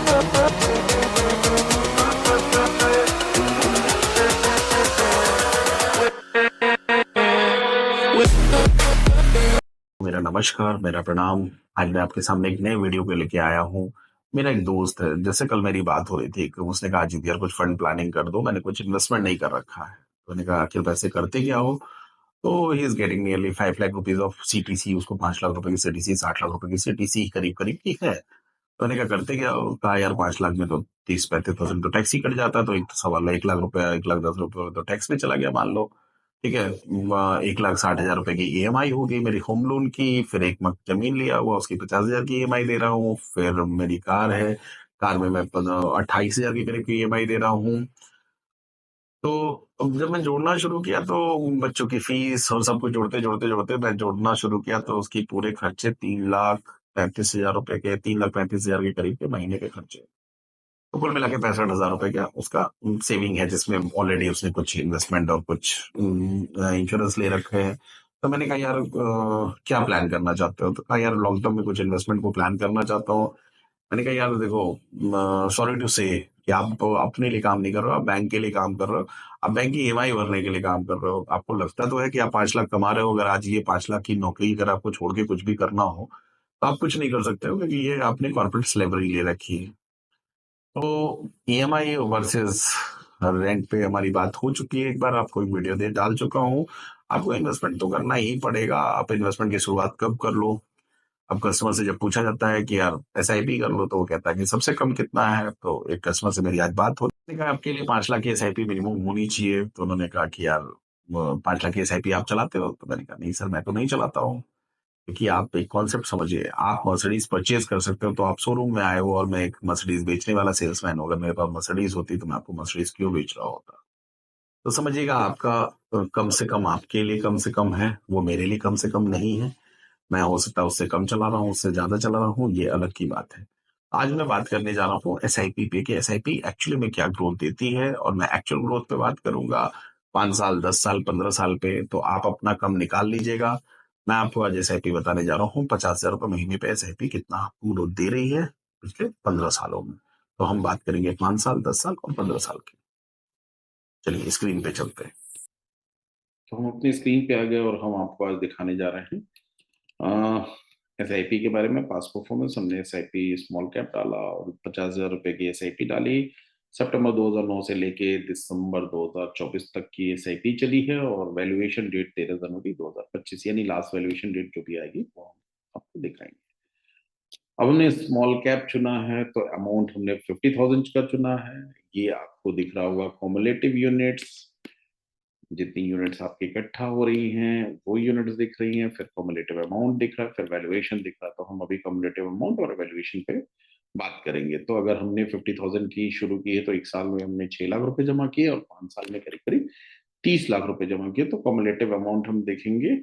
मेरा नमस्कार, मेरा प्रणाम। आज मैं आपके सामने एक नए वीडियो को लेके आया हूँ। मेरा एक दोस्त है, जैसे कल मेरी बात हो रही थी कि उसने कहा अजीत यार कुछ फंड प्लानिंग कर दो, मैंने कुछ इन्वेस्टमेंट नहीं कर रखा है। तो मैंने कहा आखिर पैसे करते क्या हो? तो he is getting nearly 5 lakh rupees of CTC, उसको 5 लाख रुपए की सीटीसी, 60 लाख रुपए की सीटीसी करीब करीब की है। तो मैंने कहा करते क्या हो? कहा यार 5 लाख में तो 30-35 थाउजेंड तो टैक्स ही कट जाता है, तो एक तो सवाल है, 1 लाख रुपया, 1 लाख 10 रुपये तो टैक्स में चला गया मान लो। ठीक है। 1,60,000 रुपए की ईएमआई होगी मेरी होम लोन की, फिर एक मक जमीन लिया हुआ उसकी 50,000 की ईएमआई दे रहा हूँ, फिर मेरी कार है, कार में मैं 28,000 के करीब की ईएमआई दे रहा हूँ। तो अब जब मैं जोड़ना शुरू किया तो बच्चों की फीस और सब कुछ जोड़ते जोड़ते जोड़ते मैं जोड़ना शुरू किया तो उसकी पूरे खर्चे 3,35,000 रुपए के, 3,35,000 के करीब के महीने के खर्चे। तो कुल मिला के 65,000 रुपए का उसका सेविंग है, जिसमें ऑलरेडी उसने कुछ इन्वेस्टमेंट और कुछ इंश्योरेंस ले रखे हैं। तो मैंने कहा यार क्या प्लान करना चाहते हो? तो कहा यार लॉन्ग टर्म में कुछ इन्वेस्टमेंट को प्लान करना चाहता हूँ। मैंने कहा यार देखो, सॉरी टू से कि आप अपने लिए काम नहीं कर रहे हो, आप बैंक के लिए काम कर रहे हो। आप बैंक की ईएमआई भरने के लिए काम कर रहे हो। आपको लगता तो है कि आप 5 लाख कमा रहे हो, अगर आज ये 5 लाख की नौकरी अगर आपको छोड़ के कुछ भी करना हो तो आप कुछ नहीं कर सकते हो, क्योंकि ये आपने कॉर्पोरेट स्लेवरी ले रखी है। तो ईएमआई वर्सेस रेंट पे हमारी बात हो चुकी है, एक बार आपको एक वीडियो दे डाल चुका हूँ। आपको इन्वेस्टमेंट तो करना ही पड़ेगा। आप इन्वेस्टमेंट की शुरुआत कब कर लो? अब कस्टमर से जब पूछा जाता है कि यार एसआईपी कर लो, तो वो कहता है कि सबसे कम कितना है? तो एक कस्टमर से मेरी आज बात होती, मैंने कहा आपके लिए 5 लाख की एसआईपी मिनिमम होनी चाहिए। तो उन्होंने कहा कि यार 5 लाख की एसआईपी आप चलाते हो? तो मैंने कहा नहीं सर, मैं तो नहीं चलाता हूँ। क्योंकि आप एक कॉन्सेप्ट समझिए, आप मर्सिडीज परचेज कर सकते हो, तो आप शोरूम में आए हो और मैं एक मर्सिडीज बेचने वाला सेल्समैन हूँ, अगर मेरे पास मर्सिडीज होती तो मैं आपको मर्सिडीज क्यों बेच रहा होता? तो समझिएगा, आपका कम से कम आपके लिए कम से कम है, वो मेरे लिए कम से कम नहीं है। मैं हो सकता है उससे कम चला रहा हूँ, उससे ज्यादा चला रहा हूँ, ये अलग की बात है। आज मैं बात करने जा रहा हूँ एसआईपी पे, कि एसआईपी एक्चुअली में क्या ग्रोथ देती है, और मैं एक्चुअल ग्रोथ पे बात करूंगा। 5 साल, 10 साल, 15 साल पे तो आप अपना कम निकाल लीजिएगा। मैं आपको आज एसआईपी बताने जा रहा हूँ, 50,000 रुपये महीने पे एसआईपी कितना आपको ग्रोथ दे रही है पिछले 15 सालों में। तो हम बात करेंगे 5 साल, 10 साल और 15 साल की। चलिए स्क्रीन पे चलते हैं। तो हम अपनी स्क्रीन पे आ गए और हम आपको आज दिखाने जा रहे हैं एस आई पी के बारे में। पास परफॉर्मेंस हमने S I P small cap डाला और 50,000 रुपए की एस आई पी डाली। सितंबर 2009 से लेके दिसंबर 2024 तक की एस आई पी चली है और वैल्यूएशन डेट 13 जनवरी 2025, यानी लास्ट वैल्यूएशन डेट जो भी आएगी वो हम आपको दिखाएंगे। अब हमने स्मॉल कैप चुना है तो अमाउंट हमने 50,000 का चुना है। ये आपको दिख रहा होगा कॉमुलेटिव यूनिट्स, जितनी यूनिट्स आपकी इकट्ठा हो रही हैं वो यूनिट्स दिख रही हैं, फिर कम्युलेटिव अमाउंट दिख रहा है, फिर वैल्यूएशन दिख रहा है। तो हम अभी कम्युलेटिव अमाउंट और वैल्यूएशन पे बात करेंगे। तो अगर हमने 50,000 की शुरू की है तो एक साल में हमने 6 लाख रुपए जमा किए और 5 साल में करीब करीब 30 लाख रुपए जमा किए। तो कम्युलेटिव अमाउंट हम देखेंगे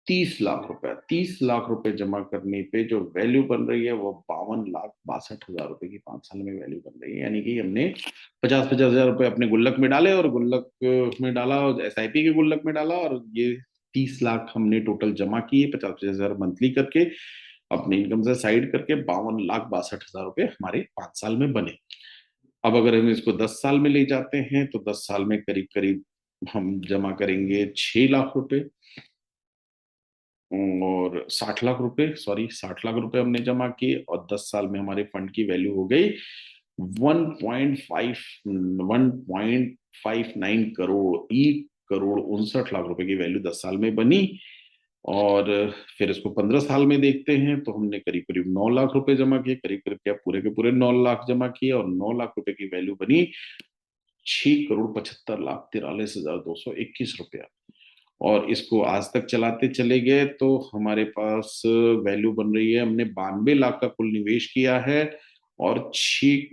30 लाख रुपए। 30 लाख रुपए जमा करने पे जो वैल्यू बन रही है वो 52,62,000 रुपए की 5 साल में वैल्यू बन रही है। यानी कि हमने 50-50 हजार रुपए अपने गुल्लक में डाले और गुल्लक में डाला और एसआईपी के गुल्लक में डाला, और ये 30 लाख हमने टोटल जमा किए 50-50 हजार मंथली करके अपने इनकम से साइड करके 52,62,000 रुपए हमारे 5 साल में बने। अब अगर हम इसको 10 साल में ले जाते हैं तो 10 साल में करीब करीब हम जमा करेंगे 6 लाख रुपए और 60 लाख रुपए, सॉरी 60 लाख रुपए हमने जमा किए और 10 साल में हमारे फंड की वैल्यू हो गई 1.59 करोड़। 1,59 करोड़ की वैल्यू 10 साल में बनी। और फिर इसको 15 साल में देखते हैं तो हमने करीब करीब 9 लाख रुपए जमा किए, करीब करीब क्या पूरे के पूरे 9 लाख जमा किए और 9 लाख रुपए की वैल्यू बनी 6,75,43,4221 रुपया। और इसको आज तक चलाते चले गए तो हमारे पास वैल्यू बन रही है, हमने 92 लाख का कुल निवेश किया है और 6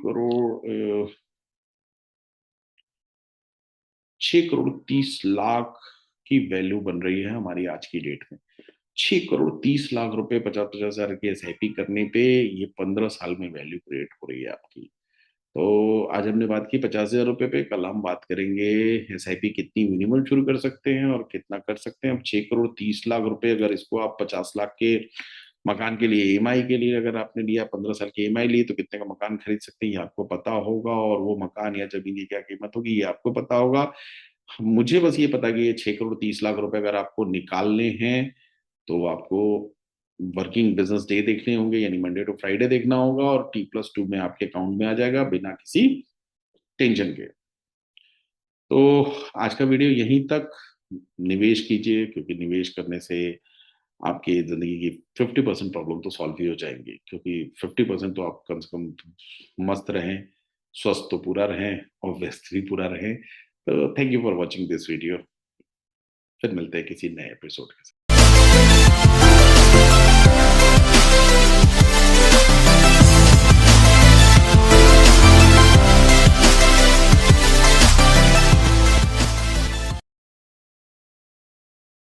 करोड़ 30 लाख की वैल्यू बन रही है हमारी आज की डेट में। 6 करोड़ 30 लाख रुपए 50-50 हजार की एसआईपी करने पे ये 15 साल में वैल्यू क्रिएट हो रही है आपकी। तो आज हमने बात की 50,000 रुपए पे, कल हम बात करेंगे एसआईपी कितनी मिनिमम शुरू कर सकते हैं और कितना कर सकते हैं। अब 6 करोड़ 30 लाख रुपए अगर इसको आप 50 लाख के मकान के लिए ईएमआई के लिए अगर आपने लिया 15 साल की ईएमआई ली तो कितने का मकान खरीद सकते हैं ये आपको पता होगा, और वो मकान या जमीन की क्या कीमत होगी ये आपको पता होगा। मुझे बस ये पता कि ये 6 करोड़ 30 लाख रुपए अगर आपको निकालने हैं तो आपको वर्किंग बिजनेस डे देखने होंगे, यानी मंडे टू फ्राइडे देखना होगा, और T+2 में आपके अकाउंट में आ जाएगा बिना किसी टेंशन के। तो आज का वीडियो यहीं तक। निवेश कीजिए, क्योंकि निवेश करने से आपकी जिंदगी की 50% प्रॉब्लम तो सॉल्व ही हो जाएंगी, क्योंकि 50% तो आप कम से कम मस्त रहें, स्वस्थ तो पूरा रहें और व्यस्त भी पूरा रहें। तो thank you for watching this video. फिर मिलते हैं किसी नए एपिसोड के साथ।